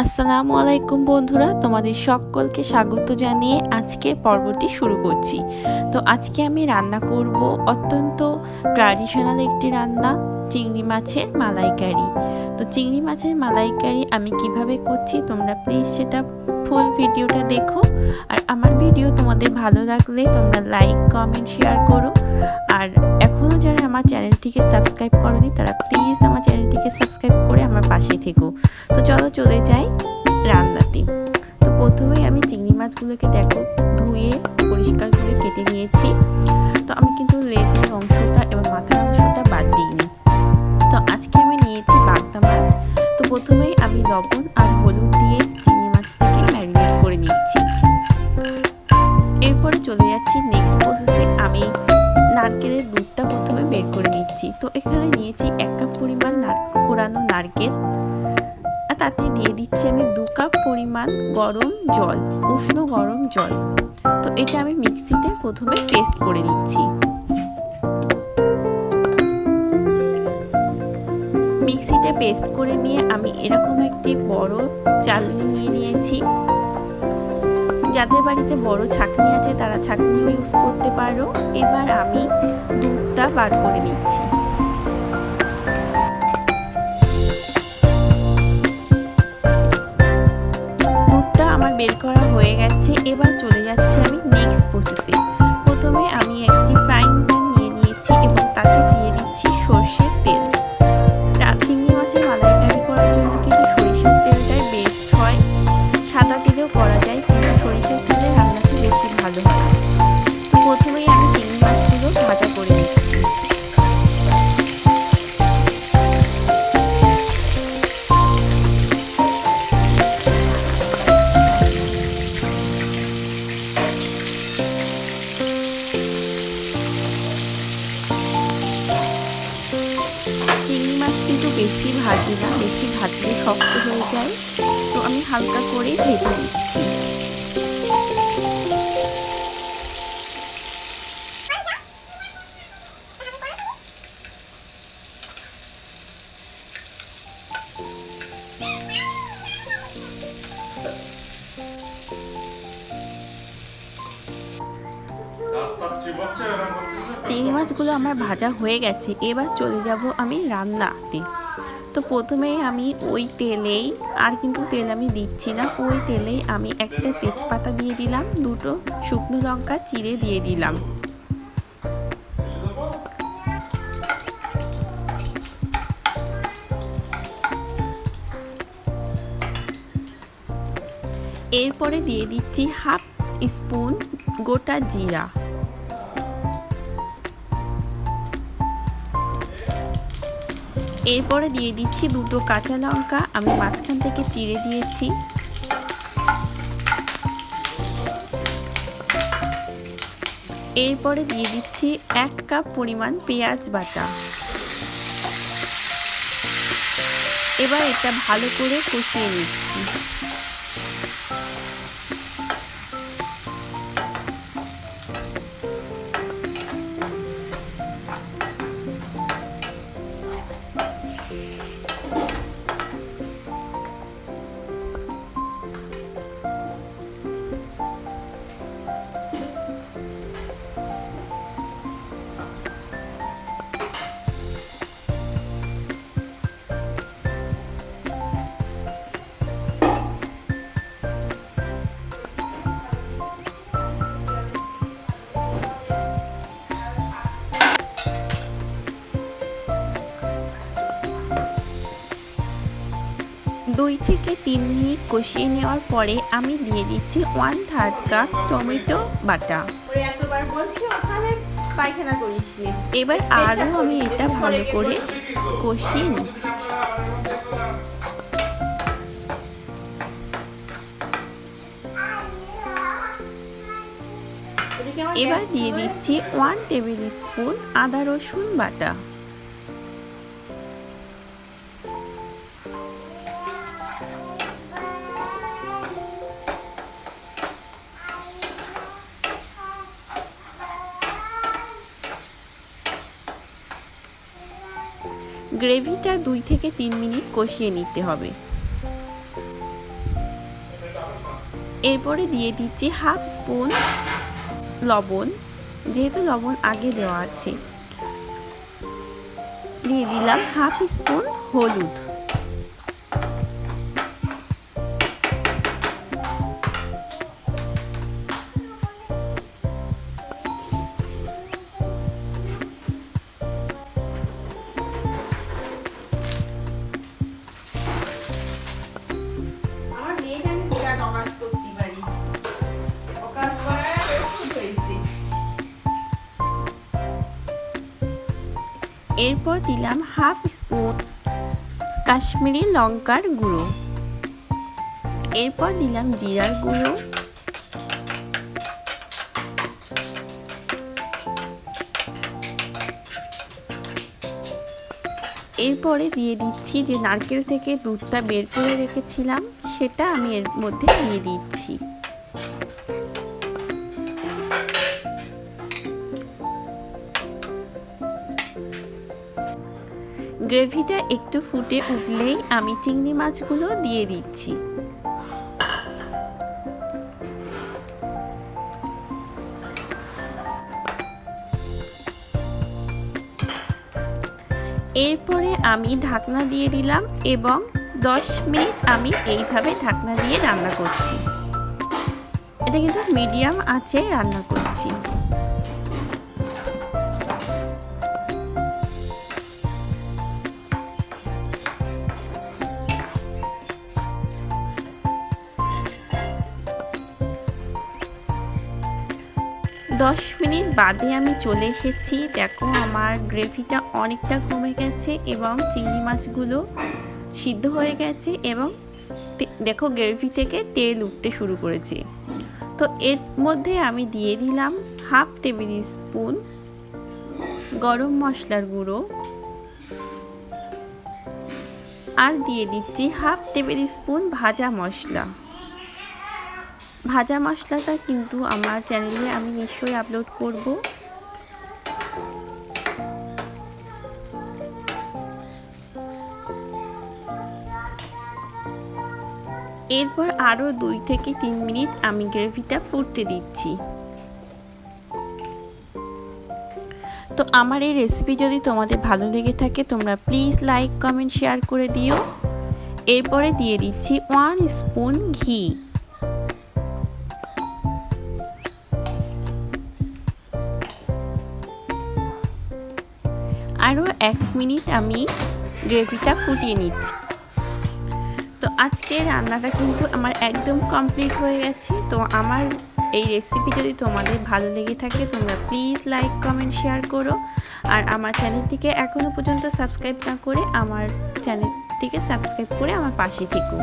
আসসালামু আলাইকুম বন্ধুরা, তোমাদের সকলকে স্বাগত জানিয়ে আজকের পর্বটি শুরু করছি। তো আজকে আমি রান্না করব অত্যন্ত ট্র্যাডিশনাল একটি রান্না, চিংড়ি মাছের মালাইকারি। তো চিংড়ি মাছের মালাইকারি আমি কিভাবে করছি তোমরা প্লিজ সেটা ফুল ভিডিওটা দেখো। আর আমার ভিডিও তোমাদের ভালো লাগলে তোমরা লাইক, কমেন্ট, শেয়ার করো। আর এখনও যারা আমার চ্যানেলটিকে সাবস্ক্রাইব করনি তারা প্লিজ আমার চ্যানেলটিকে সাবস্ক্রাইব করে আমার পাশে থেকো। তো চলো চলে যাই রান্নাতে। তো প্রথমেই আমি চিংড়ি মাছগুলোকে দেখো ধুয়ে পরিষ্কার করে কেটে নিয়েছি। তো আমি কিন্তু লেজের অংশটা এবং মাথার অংশটা বাদ দিইনি। তো আজকে আমি নিয়েছি বাগদা মাছ। তো প্রথমেই আমি লবণ আর হলুদ দিয়ে চিংড়ি মাছটাকে ম্যারিনেট করে নিচ্ছি। এরপরে চলে যাচ্ছি নেক্সট প্রসেসে। আমি নারকেলের দুধটা প্রথমে বের করে নিচ্ছি। তো এখানে নিয়েছি 1 কাপ পরিমাণ কোরানো নারকেল, আর তাতে দিয়ে দিচ্ছি আমি 2 কাপ পরিমাণ গরম জল, উষ্ণ গরম জল। তো এটা আমি মিক্সিতে প্রথমে পেস্ট করে নিচ্ছি। মিক্সিতে পেস্ট করে নিয়ে আমি এরকম একটি বড় চালনি নিয়ে নিয়েছি। যাদের বাড়িতে বড় ছাঁকনি আছে তারা ছাঁকনিও ইউজ করতে পারো। এবার আমি দুধটা বার করে নিচ্ছি। দুধটা আমার বের করা হয়ে গেছে। এবার চলে যাচ্ছে আমি নেক্সট প্রসেসে। প্রথমে আমি একটি ফ্রাইং প্যান নিয়ে নিয়েছি এবং তাতে দিয়ে দিচ্ছি সরষের তেল। চিংড়ি মাছের মালাইকারি করার জন্য কিন্তু সরিষার তেলটাই বেস্ট হয়। সাদা তেলেও করা যায়, কিন্তু সরিষার তেলে রান্নাটি বেশি ভালো হয়। প্রথমেই আমি চিংড়ি মাছগুলো ভাজা করে নিচ্ছি। চিংড়ি মাছ কিন্তু বেশি ভাজি না, বেশি ভাজলে শক্ত হয়ে যায়। তো আমি হালকা করে ভেজে নিচ্ছি। চিংড়ি মাছগুলো আমার ভাজা হয়ে গেছে। এবার চলে যাব আমি রান্নাতে। তো প্রথমেই আমি ওই তেলেই, আর কিন্তু তেল আমি দিচ্ছি না, ওই তেলেই আমি একটা তেজপাতা দিয়ে দিলাম, 2টো শুকনো লঙ্কা চিড়ে দিয়ে দিলাম। এরপরে দিয়ে দিচ্ছি 1/2 স্পুন গোটা জিরা। এরপরে দিয়ে দিচ্ছি 2টো কাঁচা লঙ্কা, আমি মাঝখান থেকে চিড়ে দিয়েছি। এরপরে দিয়ে দিচ্ছি 1 কাপ পরিমাণ পেঁয়াজ বাটা। এবার এটা ভালো করে কষিয়ে নিচ্ছি। দুই থেকে 3 মিনিট কষিয়ে নেওয়ার পরে আমি দিয়ে দিচ্ছি 1/3 কাপ টমেটো বাটা। এবার আরও আমি এটা ভালো করে কষিয়ে নিচ্ছি। এবার দিয়ে দিচ্ছি 1 টেবিল স্পুন আদা রসুন বাটা। গ্রেভিটা 2 থেকে 3 মিনিট কষিয়ে নিতে হবে। এরপরে দিয়ে দিচ্ছি হাফ স্পুন লবণ, যেহেতু লবণ আগে দেওয়া আছে। দিয়ে দিলাম হাফ স্পুন হলুদ। এরপর দিলাম হাফ স্পুন কাশ্মীরি লঙ্কার গুঁড়ো। এরপর দিলাম জিরার গুঁড়ো। এরপরে দিয়ে দিচ্ছি যে নারকেল থেকে দুধটা বের করে রেখেছিলাম, সেটা আমি এর মধ্যে দিয়ে দিচ্ছি। গ্রেভিটা একটু ফুটে উঠলেই আমি চিংড়ি মাছগুলো দিয়ে দিচ্ছি। এরপরে আমি ঢাকনা দিয়ে দিলাম এবং 10 মিনিট আমি এইভাবে ঢাকনা দিয়ে রান্না করছি। এটা কিন্তু মিডিয়াম আঁচে রান্না করছি। দশ মিনিট বাদে আমি চলে এসেছি। দেখো আমার গ্রেভিটা অনেকটা কমে গেছে এবং চিংড়ি মাছগুলো সিদ্ধ হয়ে গেছে এবং দেখো গ্রেভি থেকে তেল উঠতে শুরু করেছে। তো এর মধ্যে আমি দিয়ে দিলাম হাফ টেবিল স্পুন গরম মশলার গুঁড়ো আর দিয়ে দিচ্ছি হাফ টেবিল স্পুন ভাজা মশলা। ভাজা মশলাটা কিন্তু আমার চ্যানেলে আমি নিশ্চয়ই আপলোড করব। এরপর আরও 2 থেকে 3 মিনিট আমি গ্রেভিটা ফুটতে দিচ্ছি। তো আমার এই রেসিপি যদি তোমাদের ভালো লেগে থাকে তোমরা প্লিজ লাইক কমেন্ট শেয়ার করে দিও। এরপরে দিয়ে দিচ্ছি 1 স্পুন ঘি। আরও 1 মিনিট আমি গ্রেভিটা ফুটিয়ে নিচ্ছি। তো আজকের রান্নাটা কিন্তু আমার একদম কমপ্লিট হয়ে গেছে। তো আমার এই রেসিপি যদি তোমাদের ভালো লেগে থাকে তোমরা প্লিজ লাইক কমেন্ট শেয়ার করো। আর আমার চ্যানেলটিকে এখনও পর্যন্ত সাবস্ক্রাইব না করে আমার চ্যানেলটিকে সাবস্ক্রাইব করে আমার পাশে থেকো।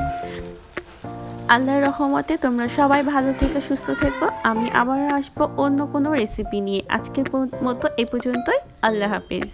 আল্লাহর রহমতে তোমরা সবাই ভালো থেকো, সুস্থ থেকো। আমি আবার আসবো অন্য কোনো রেসিপি নিয়ে। আজকের মতো এ পর্যন্তই। আল্লাহ হাফেজ।